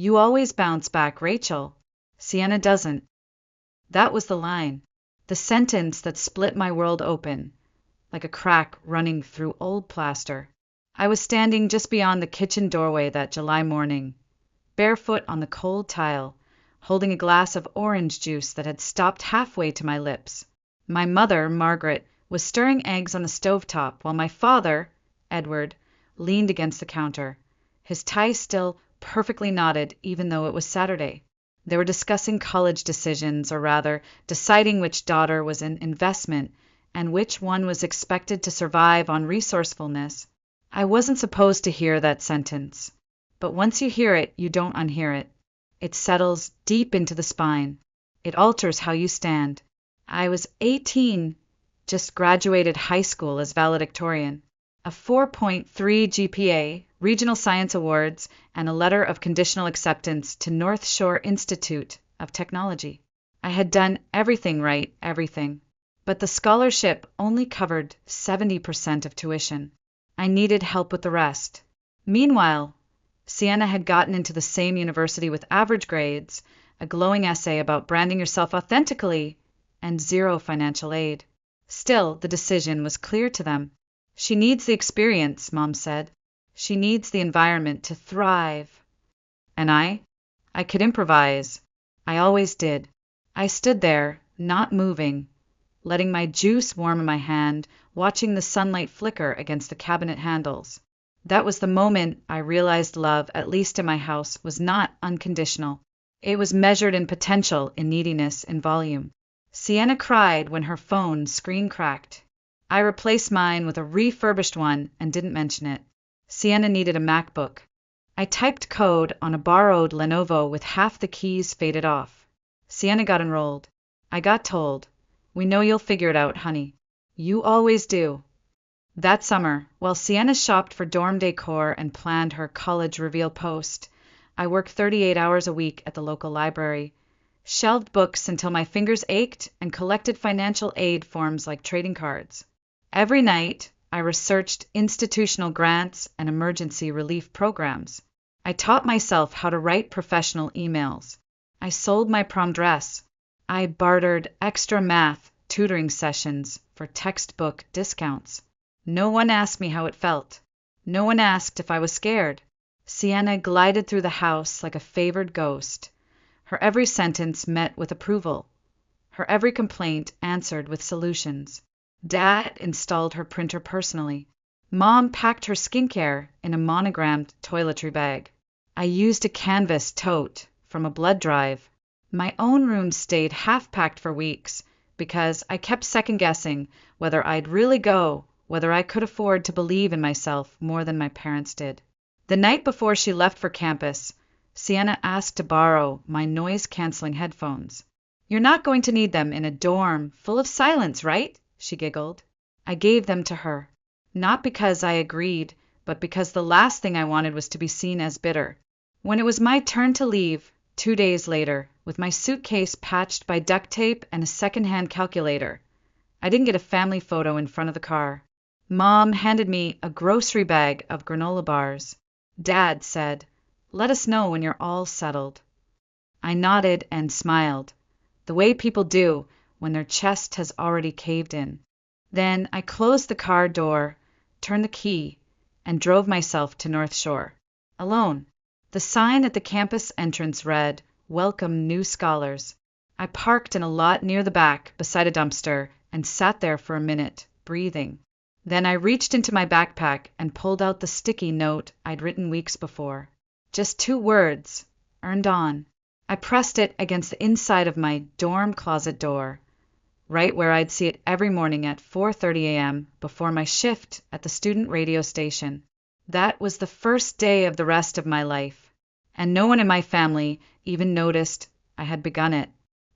You always bounce back, Rachel. Sienna doesn't. That was the line, the sentence that split my world open, like a crack running through old plaster. I was standing just beyond the kitchen doorway that July morning, barefoot on the cold tile, holding a glass of orange juice that had stopped halfway to my lips. My mother, Margaret, was stirring eggs on the stovetop, while my father, Edward, leaned against the counter, his tie still perfectly knotted even though it was Saturday. They were discussing college decisions, or rather, deciding which daughter was an investment and which one was expected to survive on resourcefulness. I wasn't supposed to hear that sentence, but once you hear it, you don't unhear it. It settles deep into the spine. It alters how you stand. I was 18, just graduated high school as valedictorian, a 4.3 GPA, regional science awards, and a letter of conditional acceptance to North Shore Institute of Technology. I had done everything right, everything. But the scholarship only covered 70% of tuition. I needed help with the rest. Meanwhile, Sienna had gotten into the same university with average grades, a glowing essay about branding yourself authentically, and zero financial aid. Still, the decision was clear to them. She needs the experience, Mom said. She needs the environment to thrive. And I could improvise. I always did. I stood there, not moving, letting my juice warm in my hand, watching the sunlight flicker against the cabinet handles. That was the moment I realized love, at least in my house, was not unconditional. It was measured in potential, in neediness, in volume. Sienna cried when her phone screen cracked. I replaced mine with a refurbished one and didn't mention it. Sienna needed a MacBook. I typed code on a borrowed Lenovo with half the keys faded off. Sienna got enrolled. I got told, "We know you'll figure it out, honey. You always do." That summer, while Sienna shopped for dorm decor and planned her college reveal post, I worked 38 hours a week at the local library, shelved books until my fingers ached, and collected financial aid forms like trading cards. Every night, I researched institutional grants and emergency relief programs. I taught myself how to write professional emails. I sold my prom dress. I bartered extra math tutoring sessions for textbook discounts. No one asked me how it felt. No one asked if I was scared. Sienna glided through the house like a favored ghost. Her every sentence met with approval. Her every complaint answered with solutions. Dad installed her printer personally. Mom packed her skincare in a monogrammed toiletry bag. I used a canvas tote from a blood drive. My own room stayed half-packed for weeks because I kept second-guessing whether I'd really go, whether I could afford to believe in myself more than my parents did. The night before she left for campus, Sienna asked to borrow my noise-canceling headphones. "You're not going to need them in a dorm full of silence, right?" she giggled. I gave them to her, not because I agreed, but because the last thing I wanted was to be seen as bitter. When it was my turn to leave, 2 days later, with my suitcase patched by duct tape and a second-hand calculator, I didn't get a family photo in front of the car. Mom handed me a grocery bag of granola bars. Dad said, "Let us know when you're all settled." I nodded and smiled, the way people do when their chest has already caved in. Then I closed the car door, turned the key, and drove myself to North Shore. Alone. The sign at the campus entrance read, "Welcome New Scholars." I parked in a lot near the back, beside a dumpster, and sat there for a minute, breathing. Then I reached into my backpack and pulled out the sticky note I'd written weeks before. Just 2 words, "Earned on." I pressed it against the inside of my dorm closet door, right where I'd see it every morning at 4:30 a.m. before my shift at the student radio station. That was the first day of the rest of my life, and no one in my family even noticed I had begun it.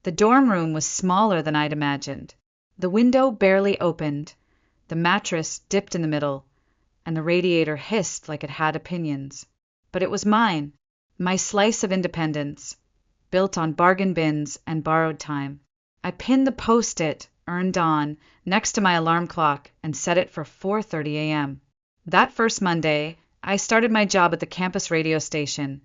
The dorm room was smaller than I'd imagined. The window barely opened, the mattress dipped in the middle, and the radiator hissed like it had opinions. But it was mine, my slice of independence, built on bargain bins and borrowed time. I pinned the post-it, "Earned on," next to my alarm clock and set it for 4:30 a.m. That first Monday, I started my job at the campus radio station,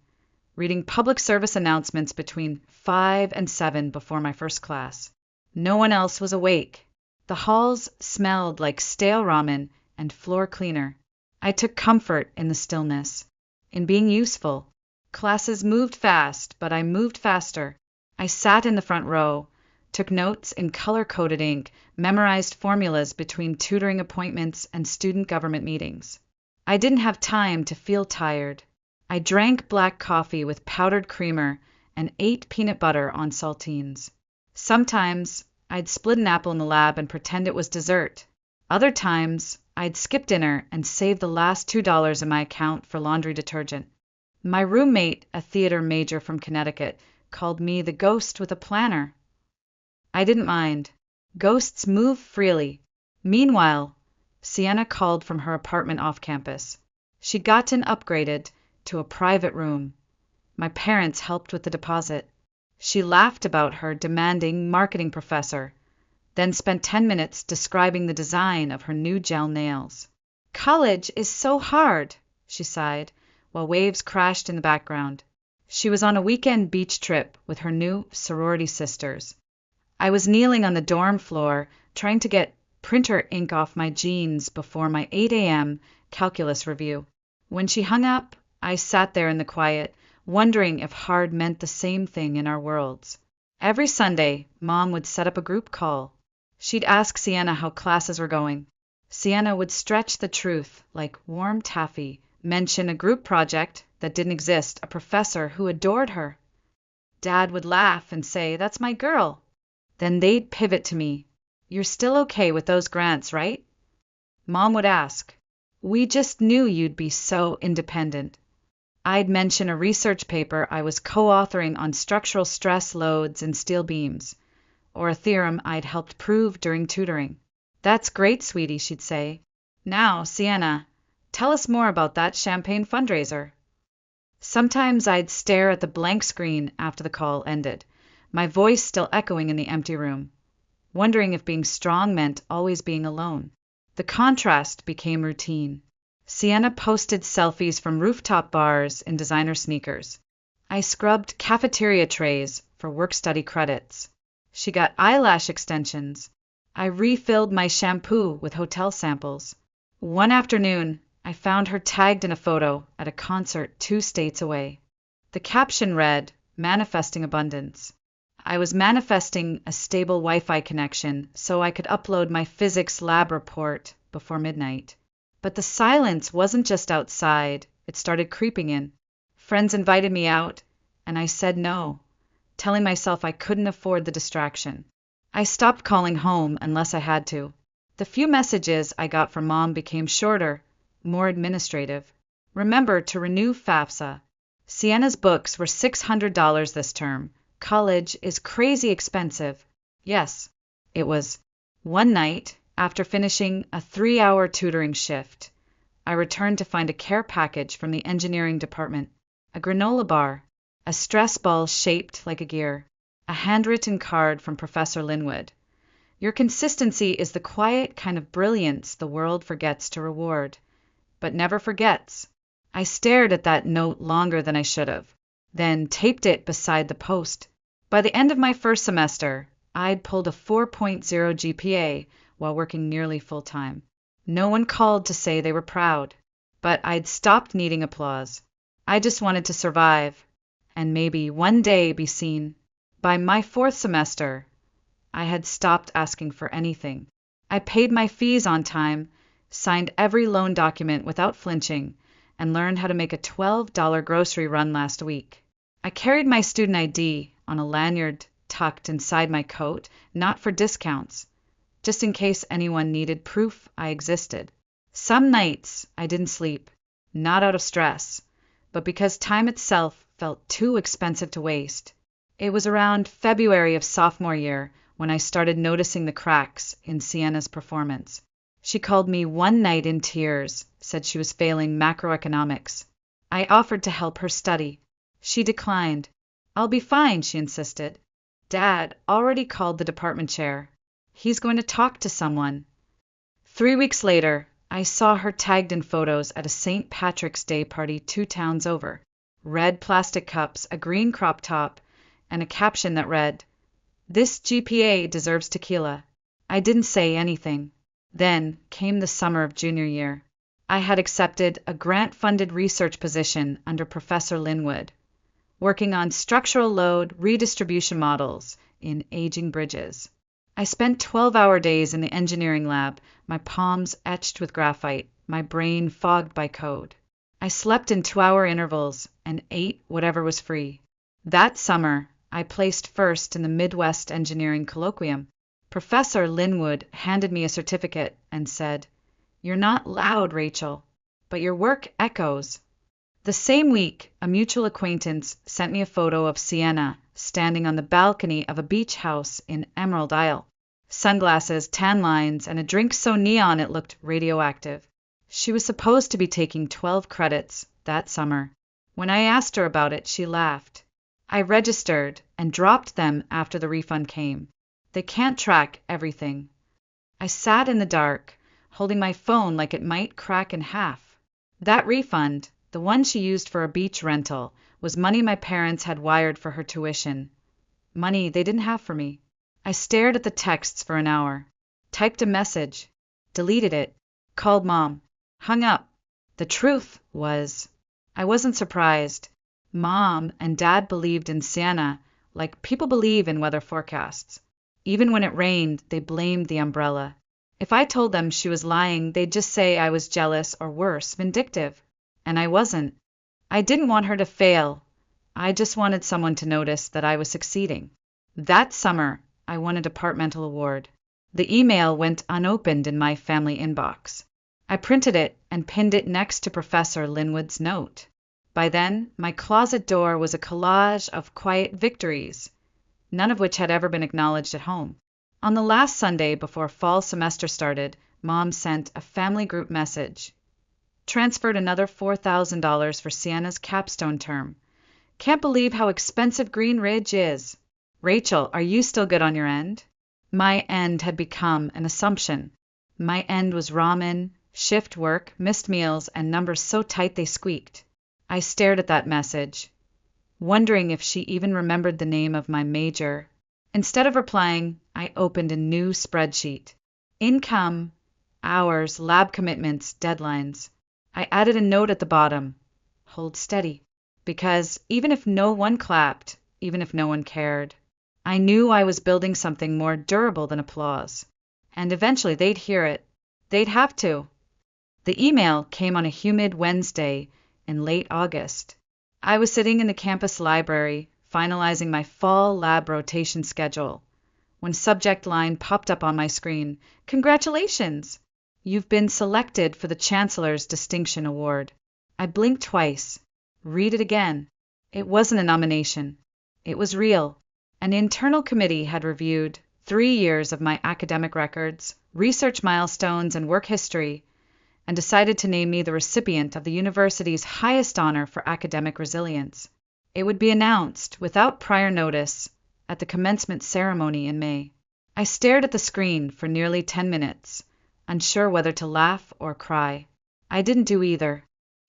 reading public service announcements between 5 and 7 before my first class. No one else was awake. The halls smelled like stale ramen and floor cleaner. I took comfort in the stillness, in being useful. Classes moved fast, but I moved faster. I sat in the front row, took notes in color-coded ink, memorized formulas between tutoring appointments and student government meetings. I didn't have time to feel tired. I drank black coffee with powdered creamer and ate peanut butter on saltines. Sometimes I'd split an apple in the lab and pretend it was dessert. Other times I'd skip dinner and save the last $2 in my account for laundry detergent. My roommate, a theater major from Connecticut, called me the ghost with a planner. I didn't mind. Ghosts move freely. Meanwhile, Sienna called from her apartment off campus. She'd gotten upgraded to a private room. My parents helped with the deposit. She laughed about her demanding marketing professor, then spent 10 minutes describing the design of her new gel nails. College is so hard, she sighed, while waves crashed in the background. She was on a weekend beach trip with her new sorority sisters. I was kneeling on the dorm floor, trying to get printer ink off my jeans before my 8 a.m. calculus review. When she hung up, I sat there in the quiet, wondering if hard meant the same thing in our worlds. Every Sunday, Mom would set up a group call. She'd ask Sienna how classes were going. Sienna would stretch the truth like warm taffy, mention a group project that didn't exist, a professor who adored her. Dad would laugh and say, "That's my girl." Then they'd pivot to me. "You're still okay with those grants, right?" Mom would ask, "We just knew you'd be so independent." I'd mention a research paper I was co-authoring on structural stress loads in steel beams, or a theorem I'd helped prove during tutoring. "That's great, sweetie," she'd say. "Now, Sienna, tell us more about that champagne fundraiser." Sometimes I'd stare at the blank screen after the call ended, my voice still echoing in the empty room, wondering if being strong meant always being alone. The contrast became routine. Sienna posted selfies from rooftop bars in designer sneakers. I scrubbed cafeteria trays for work-study credits. She got eyelash extensions. I refilled my shampoo with hotel samples. One afternoon, I found her tagged in a photo at a concert 2 states away. The caption read, "Manifesting abundance." I was manifesting a stable Wi-Fi connection so I could upload my physics lab report before midnight. But the silence wasn't just outside, it started creeping in. Friends invited me out, and I said no, telling myself I couldn't afford the distraction. I stopped calling home unless I had to. The few messages I got from Mom became shorter, more administrative. "Remember to renew FAFSA. Sienna's books were $600 this term. College is crazy expensive." Yes, it was. One night, after finishing a 3-hour tutoring shift, I returned to find a care package from the engineering department, a granola bar, a stress ball shaped like a gear, a handwritten card from Professor Linwood. "Your consistency is the quiet kind of brilliance the world forgets to reward, but never forgets." I stared at that note longer than I should have, then taped it beside the post. By the end of my first semester, I'd pulled a 4.0 GPA while working nearly full-time. No one called to say they were proud, but I'd stopped needing applause. I just wanted to survive, and maybe one day be seen. By my 4th semester, I had stopped asking for anything. I paid my fees on time, signed every loan document without flinching, and learned how to make a $12 grocery run last week. I carried my student ID on a lanyard tucked inside my coat, not for discounts, just in case anyone needed proof I existed. Some nights I didn't sleep, not out of stress, but because time itself felt too expensive to waste. It was around February of sophomore year when I started noticing the cracks in Sienna's performance. She called me one night in tears, said she was failing macroeconomics. I offered to help her study. She declined. "I'll be fine," she insisted. "Dad already called the department chair. He's going to talk to someone." 3 weeks later, I saw her tagged in photos at a St. Patrick's Day party 2 towns over, red plastic cups, a green crop top, and a caption that read, "This GPA deserves tequila." I didn't say anything. Then came the summer of junior year. I had accepted a grant-funded research position under Professor Linwood, working on structural load redistribution models in aging bridges. I spent 12-hour days in the engineering lab, my palms etched with graphite, my brain fogged by code. I slept in 2-hour intervals and ate whatever was free. That summer, I placed first in the Midwest Engineering Colloquium. Professor Linwood handed me a certificate and said, "You're not loud, Rachel, but your work echoes." The same week, a mutual acquaintance sent me a photo of Sienna standing on the balcony of a beach house in Emerald Isle. Sunglasses, tan lines, and a drink so neon it looked radioactive. She was supposed to be taking 12 credits that summer. When I asked her about it, she laughed. I registered and dropped them after the refund came. They can't track everything. I sat in the dark, holding my phone like it might crack in half. That refund, the one she used for a beach rental, was money my parents had wired for her tuition. Money they didn't have for me. I stared at the texts for an hour, typed a message, deleted it, called Mom, hung up. The truth was, I wasn't surprised. Mom and Dad believed in Sienna like people believe in weather forecasts. Even when it rained, they blamed the umbrella. If I told them she was lying, they'd just say I was jealous or worse, vindictive. And I wasn't. I didn't want her to fail. I just wanted someone to notice that I was succeeding. That summer, I won a departmental award. The email went unopened in my family inbox. I printed it and pinned it next to Professor Linwood's note. By then, my closet door was a collage of quiet victories, none of which had ever been acknowledged at home. On the last Sunday before fall semester started, Mom sent a family group message. Transferred another $4,000 for Sienna's capstone term. Can't believe how expensive Green Ridge is. Rachel, are you still good on your end? My end had become an assumption. My end was ramen, shift work, missed meals, and numbers so tight they squeaked. I stared at that message, wondering if she even remembered the name of my major. Instead of replying, I opened a new spreadsheet. Income, hours, lab commitments, deadlines. I added a note at the bottom. Hold steady. Because even if no one clapped, even if no one cared, I knew I was building something more durable than applause. And eventually they'd hear it. They'd have to. The email came on a humid Wednesday in late August. I was sitting in the campus library, finalizing my fall lab rotation schedule, when subject line popped up on my screen. Congratulations! You've been selected for the Chancellor's Distinction Award. I blinked twice. Read it again. It wasn't a nomination. It was real. An internal committee had reviewed 3 years of my academic records, research milestones, and work history, and decided to name me the recipient of the university's highest honor for academic resilience. It would be announced, without prior notice, at the commencement ceremony in May. I stared at the screen for nearly 10 minutes, unsure whether to laugh or cry. I didn't do either.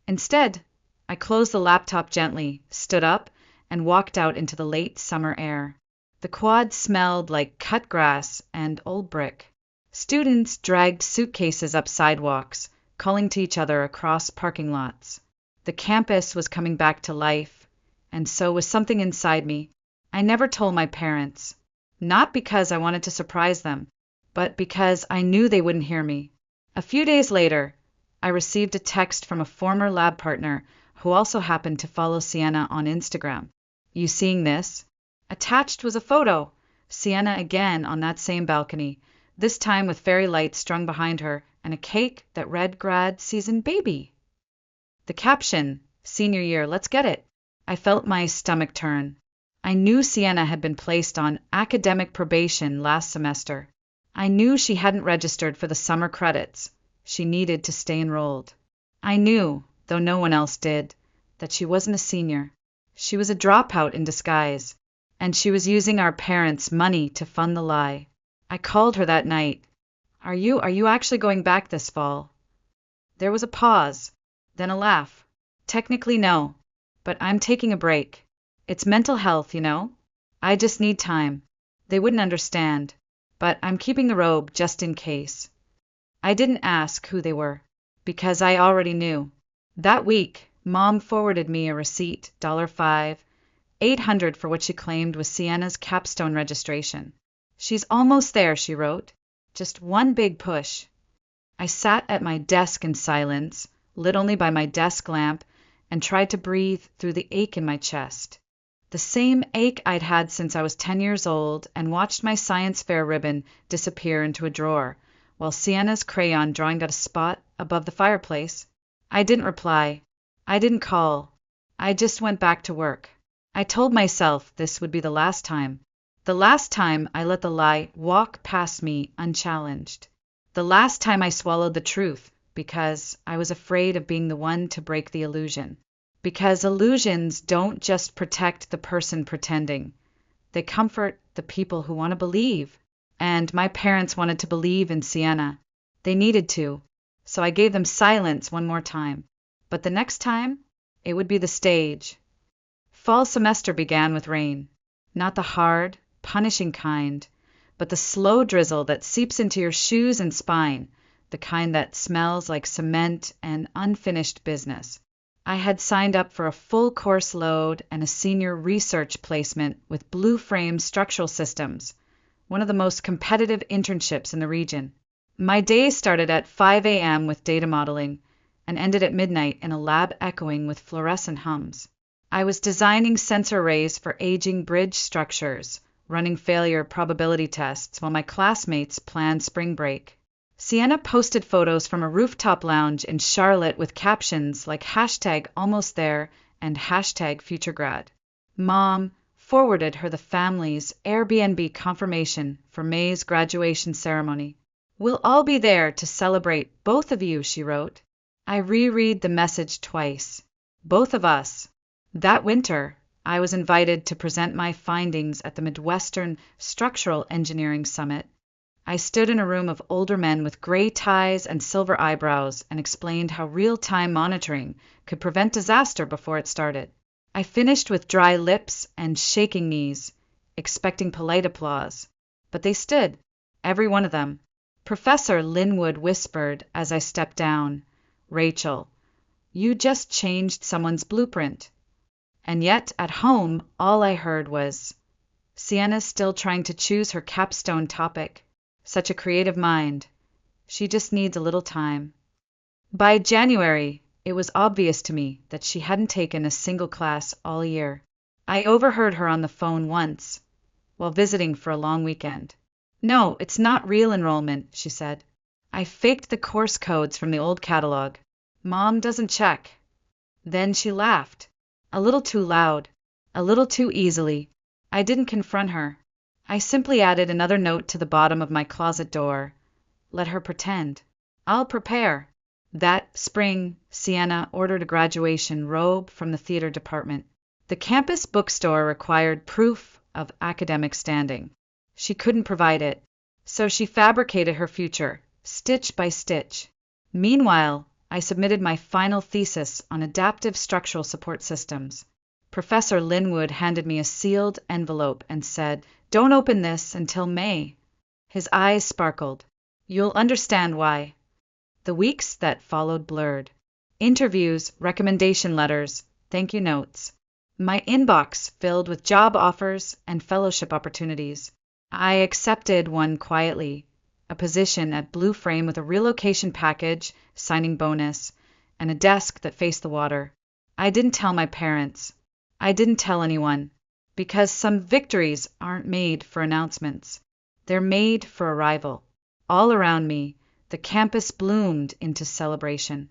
Instead, I closed the laptop gently, stood up, and walked out into the late summer air. The quad smelled like cut grass and old brick. Students dragged suitcases up sidewalks, calling to each other across parking lots. The campus was coming back to life, and so was something inside me. I never told my parents, not because I wanted to surprise them, but because I knew they wouldn't hear me. A few days later, I received a text from a former lab partner who also happened to follow Sienna on Instagram. You seeing this? Attached was a photo. Sienna again on that same balcony, this time with fairy lights strung behind her and a cake that read grad season baby. The caption, senior year, let's get it. I felt my stomach turn. I knew Sienna had been placed on academic probation last semester. I knew she hadn't registered for the summer credits. She needed to stay enrolled. I knew, though no one else did, that she wasn't a senior. She was a dropout in disguise, and she was using our parents' money to fund the lie. I called her that night. Are you actually going back this fall? There was a pause, then a laugh. Technically no, but I'm taking a break. It's mental health, you know? I just need time. They wouldn't understand, but I'm keeping the robe just in case. I didn't ask who they were, because I already knew. That week, Mom forwarded me a receipt, $5, $800 for what she claimed was Sienna's capstone registration. She's almost there, she wrote. Just one big push. I sat at my desk in silence, lit only by my desk lamp, and tried to breathe through the ache in my chest. The same ache I'd had since I was 10 years old, and watched my science fair ribbon disappear into a drawer, while Sienna's crayon drawing got a spot above the fireplace. I didn't reply. I didn't call. I just went back to work. I told myself this would be the last time. The last time I let the lie walk past me unchallenged. The last time I swallowed the truth, because I was afraid of being the one to break the illusion. Because illusions don't just protect the person pretending. They comfort the people who want to believe. And my parents wanted to believe in Sienna. They needed to. So I gave them silence one more time. But the next time, it would be the stage. Fall semester began with rain. Not the hard, punishing kind, but the slow drizzle that seeps into your shoes and spine, the kind that smells like cement and unfinished business. I had signed up for a full course load and a senior research placement with Blue Frame Structural Systems, one of the most competitive internships in the region. My day started at 5 a.m. with data modeling and ended at midnight in a lab echoing with fluorescent hums. I was designing sensor arrays for aging bridge structures, running failure probability tests while my classmates planned spring break. Sienna posted photos from a rooftop lounge in Charlotte with captions like #almost and #futuregrad. Mom forwarded her the family's Airbnb confirmation for May's graduation ceremony. We'll all be there to celebrate both of you, she wrote. I reread the message twice. Both of us. That winter, I was invited to present my findings at the Midwestern Structural Engineering Summit. I stood in a room of older men with gray ties and silver eyebrows and explained how real-time monitoring could prevent disaster before it started. I finished with dry lips and shaking knees, expecting polite applause. But they stood, every one of them. Professor Linwood whispered as I stepped down, "Rachel, you just changed someone's blueprint." And yet, at home, all I heard was, "Sienna's still trying to choose her capstone topic. Such a creative mind. She just needs a little time." By January, it was obvious to me that she hadn't taken a single class all year. I overheard her on the phone once, while visiting for a long weekend. "No, it's not real enrollment," she said. "I faked the course codes from the old catalog. Mom doesn't check." Then she laughed. A little too loud, a little too easily. I didn't confront her. I simply added another note to the bottom of my closet door. Let her pretend. I'll prepare. That spring, Sienna ordered a graduation robe from the theater department. The campus bookstore required proof of academic standing. She couldn't provide it, so she fabricated her future, stitch by stitch. Meanwhile, I submitted my final thesis on adaptive structural support systems. Professor Linwood handed me a sealed envelope and said, "Don't open this until May." His eyes sparkled. "You'll understand why." The weeks that followed blurred. Interviews, recommendation letters, thank you notes. My inbox filled with job offers and fellowship opportunities. I accepted one quietly, a position at Blue Frame with a relocation package, signing bonus, and a desk that faced the water. I didn't tell my parents. I didn't tell anyone, because some victories aren't made for announcements. They're made for arrival. All around me, the campus bloomed into celebration.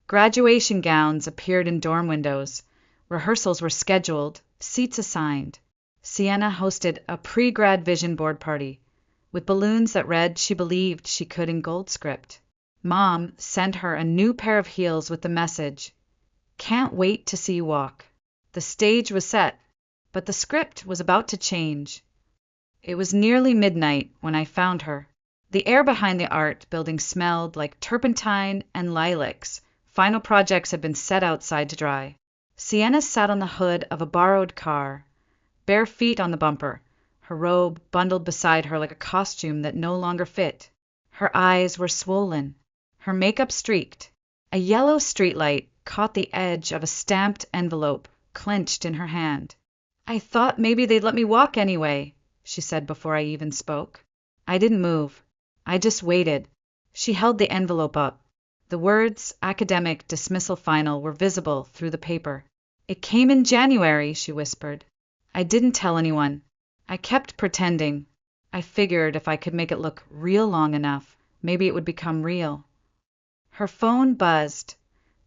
Graduation gowns appeared in dorm windows. Rehearsals were scheduled, seats assigned. Sienna hosted a pre-grad vision board party, with balloons that read she believed she could in gold script. Mom sent her a new pair of heels with the message, "Can't wait to see you walk." The stage was set, but the script was about to change. It was nearly midnight when I found her. The air behind the art building smelled like turpentine and lilacs. Final projects had been set outside to dry. Sienna sat on the hood of a borrowed car, bare feet on the bumper, her robe bundled beside her like a costume that no longer fit. Her eyes were swollen, her makeup streaked. A yellow streetlight caught the edge of a stamped envelope clenched in her hand. "I thought maybe they'd let me walk anyway," she said before I even spoke. I didn't move. I just waited. She held the envelope up. The words "academic dismissal final" were visible through the paper. "It came in January," she whispered. I didn't tell anyone. I kept pretending. I figured if I could make it look real long enough, maybe it would become real. Her phone buzzed.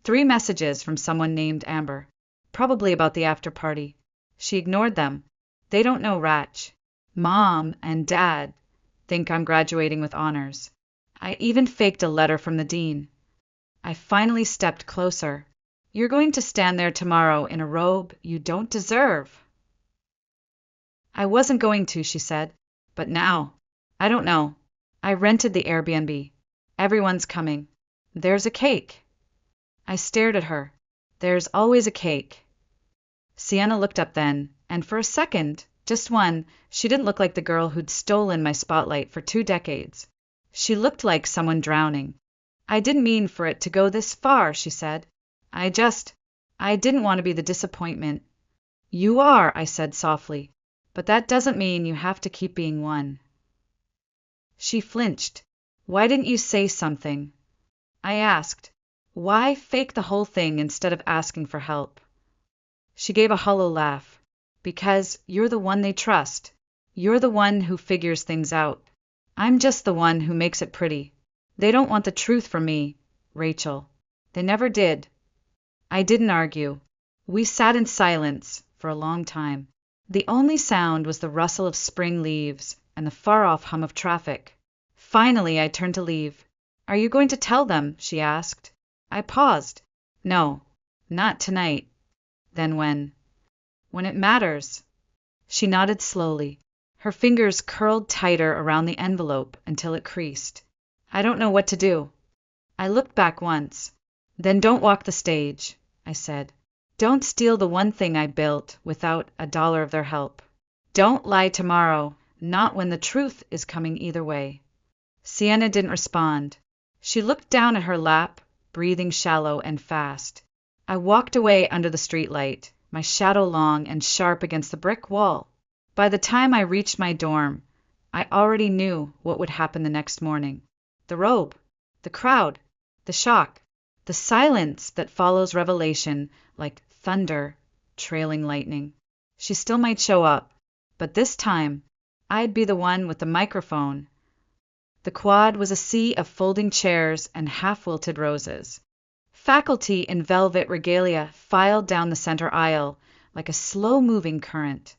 3 messages from someone named Amber. Probably about the after party. She ignored them. They don't know Ratch. Mom and Dad think I'm graduating with honors. I even faked a letter from the dean. I finally stepped closer. "You're going to stand there tomorrow in a robe you don't deserve." I wasn't going to, she said. But now, I don't know. I rented the Airbnb. Everyone's coming. There's a cake. I stared at her. There's always a cake. Sienna looked up then, and for a second, just one, she didn't look like the girl who'd stolen my spotlight for 2 decades. She looked like someone drowning. "I didn't mean for it to go this far," she said. I didn't want to be the disappointment." "You are," I said softly, "but that doesn't mean you have to keep being one." She flinched. "Why didn't you say something?" I asked. "Why fake the whole thing instead of asking for help?" She gave a hollow laugh. "Because you're the one they trust. You're the one who figures things out. I'm just the one who makes it pretty. They don't want the truth from me, Rachel. They never did." I didn't argue. We sat in silence for a long time. The only sound was the rustle of spring leaves and the far-off hum of traffic. Finally, I turned to leave. "Are you going to tell them?" she asked. I paused. "No, not tonight." "Then when?" "When it matters." She nodded slowly. Her fingers curled tighter around the envelope until it creased. "I don't know what to do." I looked back once. "Then don't walk the stage," I said. "Don't steal the one thing I built without $1 of their help. Don't lie tomorrow, not when the truth is coming either way." Sienna didn't respond. She looked down at her lap, breathing shallow and fast. I walked away under the streetlight, my shadow long and sharp against the brick wall. By the time I reached my dorm, I already knew what would happen the next morning. The robe, the crowd, the shock, the silence that follows revelation like thunder trailing lightning. She still might show up, but this time I'd be the one with the microphone. The quad was a sea of folding chairs and half-wilted roses. Faculty in velvet regalia filed down the center aisle like a slow-moving current,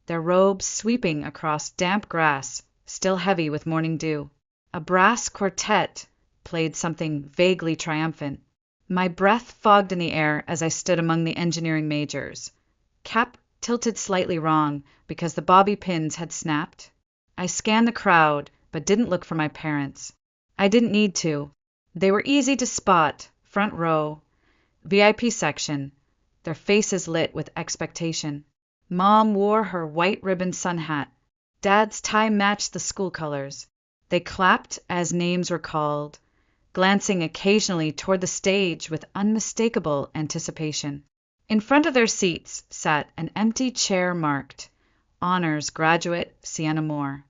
their robes sweeping across damp grass, still heavy with morning dew. A brass quartet played something vaguely triumphant. My breath fogged in the air as I stood among the engineering majors. Cap tilted slightly wrong because the bobby pins had snapped. I scanned the crowd, but didn't look for my parents. I didn't need to. They were easy to spot, front row, VIP section, their faces lit with expectation. Mom wore her white ribbon sun hat. Dad's tie matched the school colors. They clapped as names were called, glancing occasionally toward the stage with unmistakable anticipation. In front of their seats sat an empty chair marked, "Honors Graduate Sienna Moore."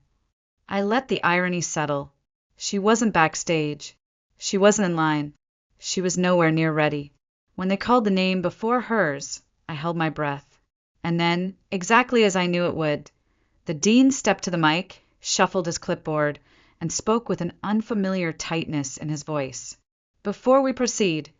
I let the irony settle. She wasn't backstage. She wasn't in line. She was nowhere near ready. When they called the name before hers, I held my breath. And then, exactly as I knew it would, the dean stepped to the mic, shuffled his clipboard, and spoke with an unfamiliar tightness in his voice. "Before we proceed,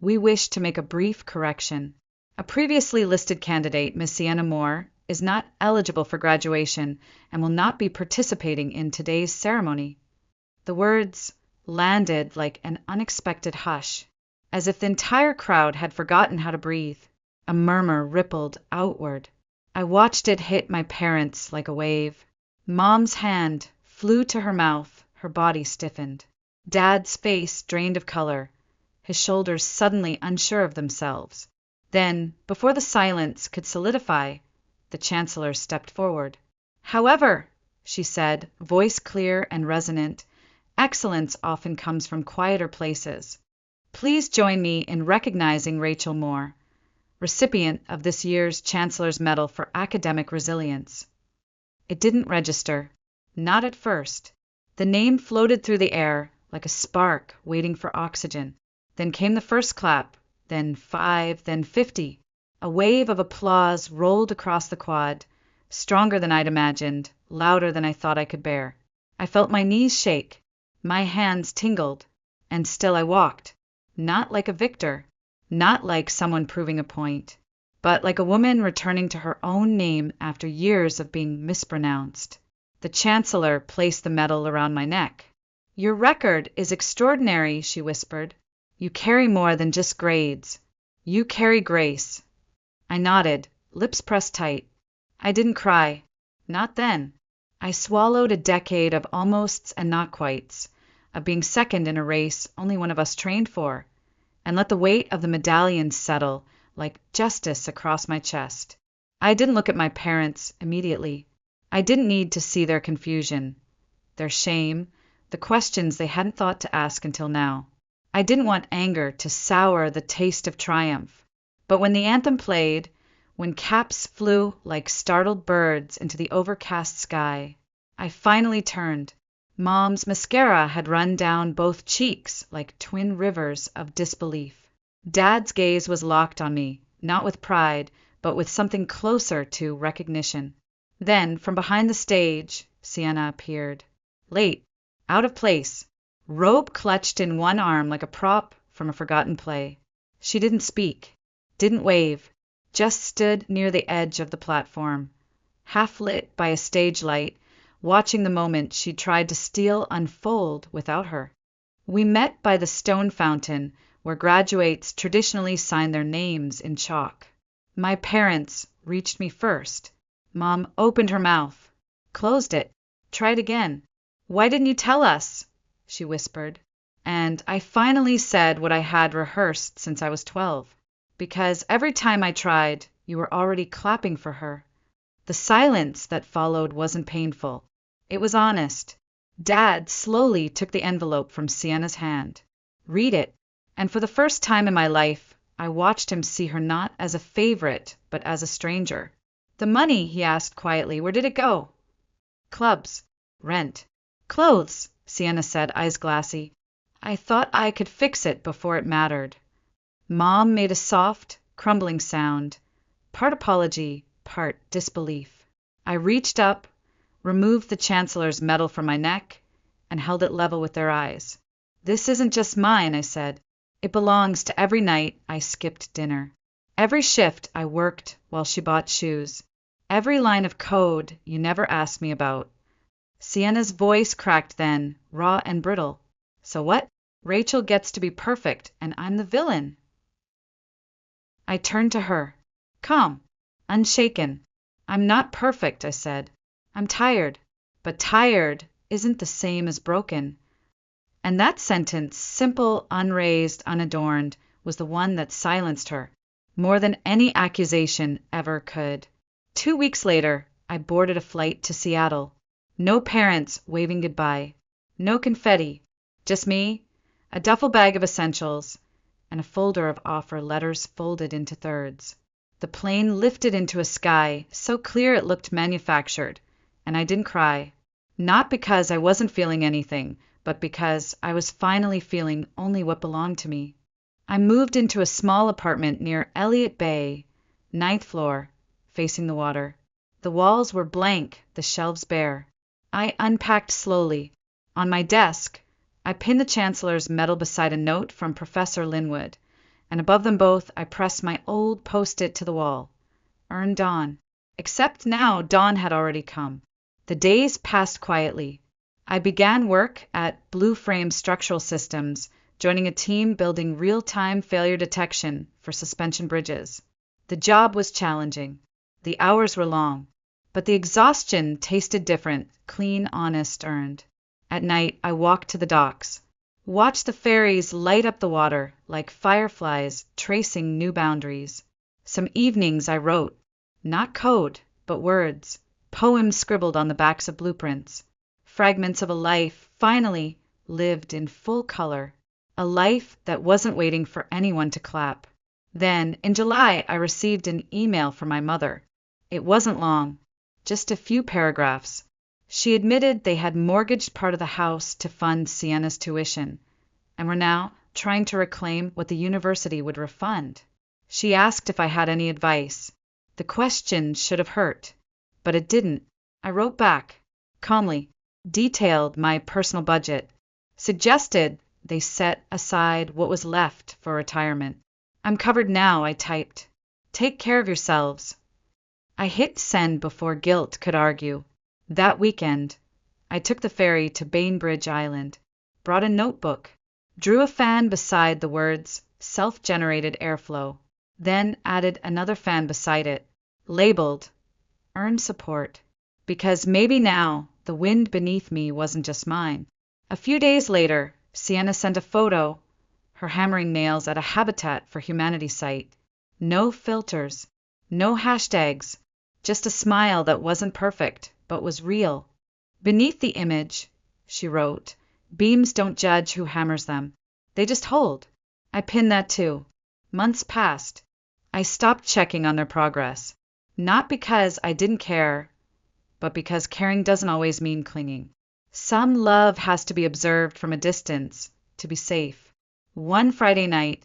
we wish to make a brief correction. A previously listed candidate, Miss Sienna Moore, is not eligible for graduation and will not be participating in today's ceremony." The words landed like an unexpected hush, as if the entire crowd had forgotten how to breathe. A murmur rippled outward. I watched it hit my parents like a wave. Mom's hand flew to her mouth, her body stiffened. Dad's face drained of color, his shoulders suddenly unsure of themselves. Then, before the silence could solidify, the Chancellor stepped forward. "However," she said, voice clear and resonant, "excellence often comes from quieter places. Please join me in recognizing Rachel Moore, recipient of this year's Chancellor's Medal for Academic Resilience." It didn't register. Not at first. The name floated through the air like a spark waiting for oxygen. Then came the first clap, then 5, then 50. A wave of applause rolled across the quad, stronger than I'd imagined, louder than I thought I could bear. I felt my knees shake, my hands tingled, and still I walked. Not like a victor, not like someone proving a point, but like a woman returning to her own name after years of being mispronounced. The Chancellor placed the medal around my neck. "Your record is extraordinary," she whispered. "You carry more than just grades. You carry grace." I nodded, lips pressed tight. I didn't cry. Not then. I swallowed a decade of almosts and not quites, of being second in a race only one of us trained for, and let the weight of the medallion settle like justice across my chest. I didn't look at my parents immediately. I didn't need to see their confusion, their shame, the questions they hadn't thought to ask until now. I didn't want anger to sour the taste of triumph. But when the anthem played, when caps flew like startled birds into the overcast sky, I finally turned. Mom's mascara had run down both cheeks like twin rivers of disbelief. Dad's gaze was locked on me, not with pride, but with something closer to recognition. Then, from behind the stage, Sienna appeared. Late, out of place, robe clutched in one arm like a prop from a forgotten play. She didn't speak, didn't wave, just stood near the edge of the platform, half lit by a stage light, watching the moment she tried to steal unfold without her. We met by the stone fountain where graduates traditionally sign their names in chalk. My parents reached me first. Mom opened her mouth, closed it, tried again. "Why didn't you tell us?" she whispered. And I finally said what I had rehearsed since I was 12. Because every time I tried, you were already clapping for her. The silence that followed wasn't painful. It was honest. Dad slowly took the envelope from Sienna's hand. "Read it." And for the first time in my life, I watched him see her not as a favorite, but as a stranger. "The money," he asked quietly, "where did it go?" "Clubs. Rent. Clothes," Sienna said, eyes glassy. "I thought I could fix it before it mattered." Mom made a soft, crumbling sound, part apology, part disbelief. I reached up, removed the Chancellor's medal from my neck, and held it level with their eyes. "This isn't just mine," I said. "It belongs to every night I skipped dinner. Every shift I worked while she bought shoes. Every line of code you never asked me about." Sienna's voice cracked then, raw and brittle. "So what? Rachel gets to be perfect, and I'm the villain." I turned to her, calm, unshaken. "I'm not perfect," I said. "I'm tired. But tired isn't the same as broken." And that sentence, simple, unraised, unadorned, was the one that silenced her, more than any accusation ever could. 2 weeks later, I boarded a flight to Seattle. No parents waving goodbye. No confetti. Just me, a duffel bag of essentials, and a folder of offer letters folded into thirds. The plane lifted into a sky so clear it looked manufactured, and I didn't cry. Not because I wasn't feeling anything, but because I was finally feeling only what belonged to me. I moved into a small apartment near Elliott Bay, 9th floor, facing the water. The walls were blank, the shelves bare. I unpacked slowly. On my desk, I pinned the Chancellor's medal beside a note from Professor Linwood, and above them both I pressed my old post-it to the wall. Earn dawn. Except now dawn had already come. The days passed quietly. I began work at Blue Frame Structural Systems, joining a team building real-time failure detection for suspension bridges. The job was challenging. The hours were long. But the exhaustion tasted different, clean, honest, earned. At night, I walked to the docks, watched the ferries light up the water like fireflies tracing new boundaries. Some evenings I wrote, not code, but words, poems scribbled on the backs of blueprints, fragments of a life finally lived in full color, a life that wasn't waiting for anyone to clap. Then, in July, I received an email from my mother. It wasn't long, just a few paragraphs. She admitted they had mortgaged part of the house to fund Sienna's tuition, and were now trying to reclaim what the university would refund. She asked if I had any advice. The question should have hurt, but it didn't. I wrote back, calmly, detailed my personal budget, suggested they set aside what was left for retirement. "I'm covered now," I typed. "Take care of yourselves." I hit send before guilt could argue. That weekend, I took the ferry to Bainbridge Island, brought a notebook, drew a fan beside the words self-generated airflow, then added another fan beside it, labeled earn support, because maybe now the wind beneath me wasn't just mine. A few days later, Sienna sent a photo, her hammering nails at a Habitat for Humanity site. No filters, no hashtags, just a smile that wasn't perfect, but was real. Beneath the image, she wrote, "Beams don't judge who hammers them. They just hold." I pinned that too. Months passed. I stopped checking on their progress. Not because I didn't care, but because caring doesn't always mean clinging. Some love has to be observed from a distance to be safe. One Friday night,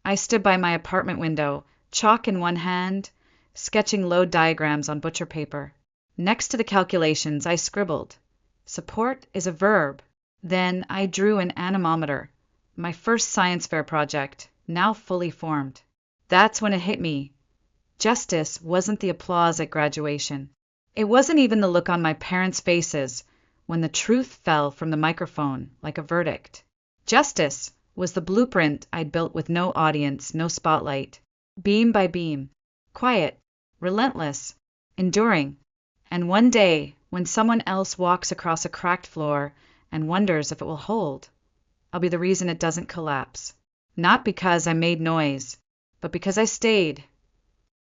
I stood by my apartment window, chalk in one hand, sketching load diagrams on butcher paper. Next to the calculations, I scribbled, "Support is a verb." Then I drew an anemometer, my first science fair project, now fully formed. That's when it hit me. Justice wasn't the applause at graduation. It wasn't even the look on my parents' faces when the truth fell from the microphone like a verdict. Justice was the blueprint I'd built with no audience, no spotlight, beam by beam, quiet, relentless, enduring. And one day, when someone else walks across a cracked floor and wonders if it will hold, I'll be the reason it doesn't collapse. Not because I made noise, but because I stayed,